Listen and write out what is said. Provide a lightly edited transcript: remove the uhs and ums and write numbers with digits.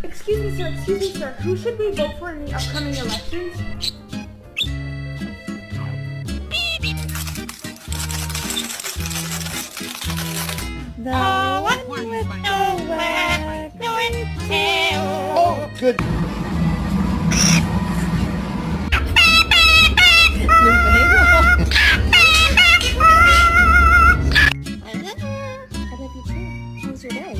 Excuse me, sir. Who should we vote for in the upcoming elections? The one with the waggly tail. Oh, good. I love you too. How's your day?